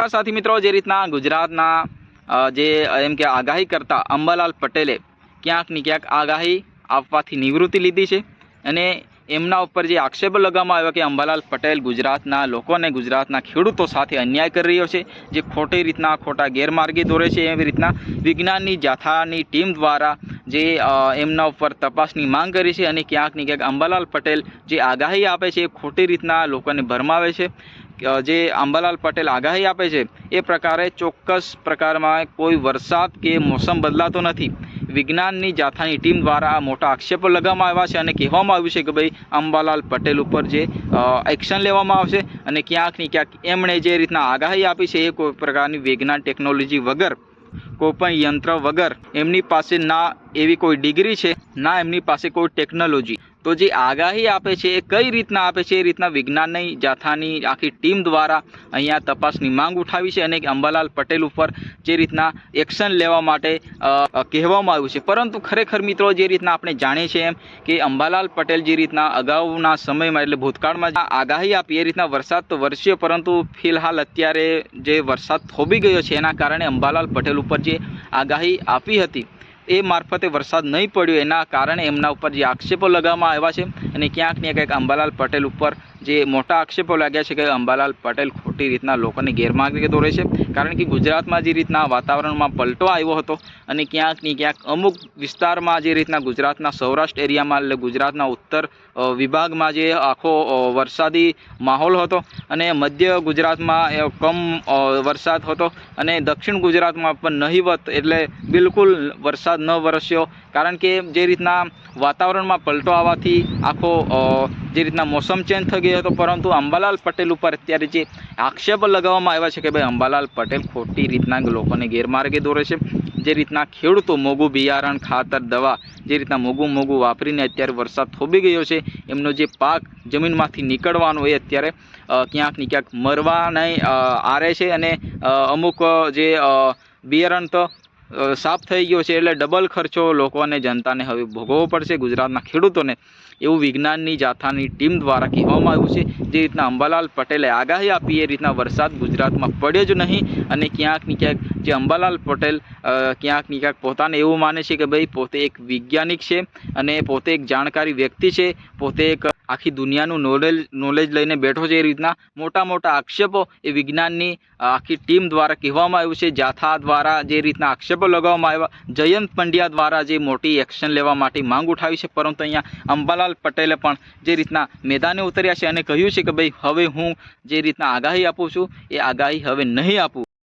नमस्कार साथी मित्रों, जे रीतना गुजरातना जे एम के आगाही करता अंबालाल पटेले क्यांक ने क्यांक आगाही आपवाथी निवृत्ति लीधी छे अने एमना उपर जे आक्षेपो लगाववामां आव्या के अंबालाल पटेल गुजरातना लोकोने गुजरातना खेडूतो साथे अन्याय करी रह्यो छे, जे खोटी रीतना खोटा गैरमार्गे दोरे छे। एवी रीतना विज्ञाननी जाथानी टीम द्वारा जे एमना उपर तपासनी मांग करी छे अने क्यांक ने क्यांक अंबालाल पटेल जे आगाही आपे छे खोटी रीतना लोकोने भरमावे छे। जे अंबालाल पटेल आगाही आपे छे ए प्रकारे चोक्कस प्रकारमां कोई वरसाद के मोसम बदलातो नथी। विज्ञाननी जाथानी टीम द्वारा मोटा आक्षेपो लगाववामां आव्या छे अने कहेवामां आव्युं छे के भाई अंबालाल पटेल उपर जे एक्शन लेवामां आवशे अने क्यांक ने क्यांक एमणे जे रीतना आगाही आपी छे ए कोई प्रकारनी विज्ञान टेक्नोलॉजी वगर कोईपण यंत्र वगर एमनी पासे ना एवी कोई डिग्री छे ना एमनी पासे कोई टेक्नोलॉजी। तो जे आगाही आपे छे कई रीतना आपे छे ए रीतना विज्ञाननी जाथानी आखी टीम द्वारा अहींया तपासनी मांग उठावी छे अने अंबालाल पटेल उपर जे रीतना एक्शन लेवा माटे कहेवामां आव्युं छे। परंतु खरेखर मित्रों जे रीतना आपणे जाणीए छीए एम के अंबालाल पटेल जे रीतना अगाऊना समयमां एटले भूतकाळमां आगाही आपी ए रीतना वरसाद तो वरस्यो, परंतु फिलहाल अत्यारे जे वरसाद थोबी गयो छे एना कारणे अंबालाल पटेल उपर जे आगाही आपी हती ए मार्फते वरसाद नहीं पड्यो एना कारणे एमना उपर जे आक्षेपो लगाववामां आव्या छे अने क्यांक ने क्यांक अंबालाल पटेल उपर जे मोटा आक्षेपो लाग्या छे के अंबालाल पटेल खोटी रीतना लोकोने गैरमार्गे दोरे छे। कारण कि गुजरातमां जे रीतना वातावरणमां पलटो आव्यो हतो अने क्यांक ने क्यांक अमुक विस्तारमां जे रीतना गुजरातना सौराष्ट्र एरियामां એટલે गुजरातना उत्तर विभागमां जे आखो वरसादी माहोल हतो अने मध्य गुजरातमां कम वरसाद हतो अने दक्षिण गुजरातमां पण नहीवत એટલે बिलकुल वरसाद न वरस्यो। कारण के जे रीतना वातावरणमां पलटो आववाथी आखो जे रीतना मौसम चेन्ज थई गयो हतो, परंतु अंबालाल पटेल उपर अत्यारे जे आक्षेप लगाववामां आव्या छे के भाई अंबालाल पटेल खोटी रीतना लोकोने गैरमार्गे दोरे छे। जे रीतना खेडूतो मोंघुं बियारण खातर दवा जे रीतना मोंघुं वापरीने अत्यारे वरसाद थोबी गयो छे, एमनो जे पाक जमीनमांथी निकळવાનો ए अत्यारे क्यांक ने क्यांक मरवाने आरे छे अने अमुक जे बियारण तो साफ थई गयो छे એટલે डबल खर्चो लोकोने जनताने हवे भोगवવો પડશે गुजरातना खेडूतोने एवं विज्ञाननी जाथानी टीम द्वारा कहेवामां आव्युं छे। जे रीतना अंबालाल पटेले आगाही आपी ए रीतना वरसाद गुजरातमां पड्यो ज नहीं अने क्यांक ने क्यांक जे अंबालाल पटेल क्यांक ने क्यांक पोताने एवुं माने छे के भाई पोते एक वैज्ञानिक छे अने पोते एक जाणकारी व्यक्ति छे, पोते एक आखी दुनियाનું नॉलेज लईने बैठो छे। ए रीतना मोटा मोटा आक्षेपो ए विज्ञाननी आखी टीम द्वारा कहेवामां आव्युं छे। जाथा द्वारा जे रीतना आक्षेपो लगाववामां आव्या, जयंत पंड्या द्वारा जे मोटी एक्शन लेवा माटे मांग उठावी छे, परंतु अहींया अंबालाल पटेले पण जे रीतना मैदाने उतर्या छे अने कह्युं छे के भाई हवे हूँ जे रीतना आगाही आपूं छुं ए आगाही हवे नहीं आपું।